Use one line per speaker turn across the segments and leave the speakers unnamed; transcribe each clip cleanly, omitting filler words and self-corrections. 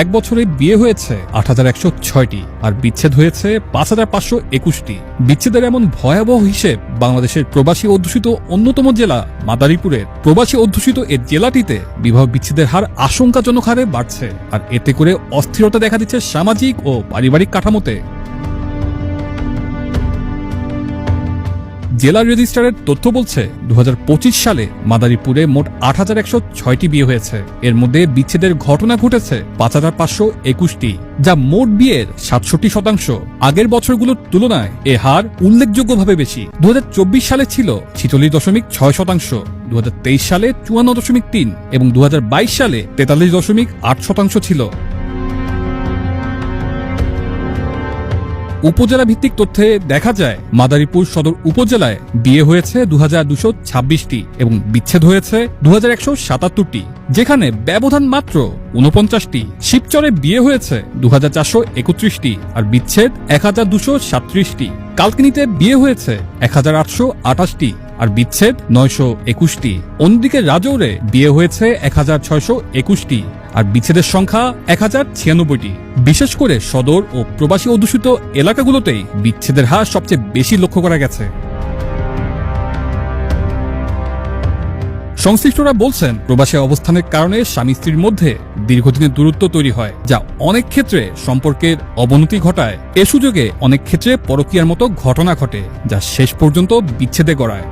এক বছরে বিয়ে হয়েছে ৮,১০৬টি আর বিচ্ছেদ হয়েছে ৫,৫২১টি। বিচ্ছেদের এমন ভয়াবহ হিসেব বাংলাদেশের প্রবাসী অধ্যুষিত অন্যতম জেলা মাদারীপুরের। প্রবাসী অধ্যুষিত এ জেলাটিতে বিবাহ বিচ্ছেদের হার আশঙ্কাজনক হারে বাড়ছে, আর এতে করে অস্থিরতা দেখা দিচ্ছে সামাজিক ও পারিবারিক কাঠামোতে। জেলা রেজিস্ট্রারের তথ্য বলছে ২০২৫ সালে মাদারীপুরে মোট ৮,১০৬টি বিয়ে হয়েছে। এর মধ্যে বিচ্ছেদের ঘটনা ঘটেছে ৫,৫২১টি, যা মোট বিয়ের ৬৭%। আগের বছরগুলোর তুলনায় এ হার উল্লেখযোগ্যভাবে বেশি। ২০২৪ সালে ছিল ৪৬.৬%, ২০২৩ সালে ৫৪.৩% এবং ২০২২ সালে ৪৩.৮% ছিল। উপজেলা ভিত্তিক তথ্যে দেখা যায় মাদারীপুর সদর উপজেলায় বিয়ে হয়েছে ২,২২৬টি এবং বিচ্ছেদ হয়েছে ২,১৭৭টি, যেখানে ব্যবধান মাত্র ৪৯টি। শিবচরে বিয়ে হয়েছে ২,৪৩১টি আর বিচ্ছেদ ১,২৩৭টি। কালকিনিতে বিয়ে হয়েছে ১,৮২৮টি আর বিচ্ছেদ ৯২১টি। অন্যদিকে রাজৌরে বিয়ে হয়েছে ১,৬২১টি আর বিচ্ছেদের সংখ্যা ১,০৯৬টি। বিশেষ করে সদর ও প্রবাসী অধ্যুষিত এলাকাগুলোতেই বিচ্ছেদের হার সবচেয়ে বেশি লক্ষ্য করা গেছে। সংশ্লিষ্টরা বলছেন, প্রবাসী অবস্থানের কারণে স্বামী স্ত্রীর মধ্যে দীর্ঘদিনের দূরত্ব তৈরি হয়, যা অনেক ক্ষেত্রে সম্পর্কের অবনতি ঘটায়। এ সুযোগে অনেক ক্ষেত্রে পরকীয়ার মতো ঘটনা ঘটে, যা শেষ পর্যন্ত বিচ্ছেদে গড়ায়।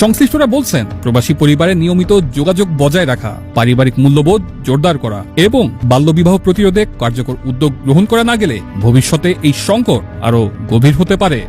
সংশ্লিষ্টরা বলছেন, প্রবাসী পরিবারে নিয়মিত যোগাযোগ বজায় রাখা, পারিবারিক মূল্যবোধ জোরদার করা এবং বাল্যবিবাহ প্রতিরোধে কার্যকর উদ্যোগ গ্রহণ করা না গেলে ভবিষ্যতে এই সংকট আরও গভীর হতে পারে।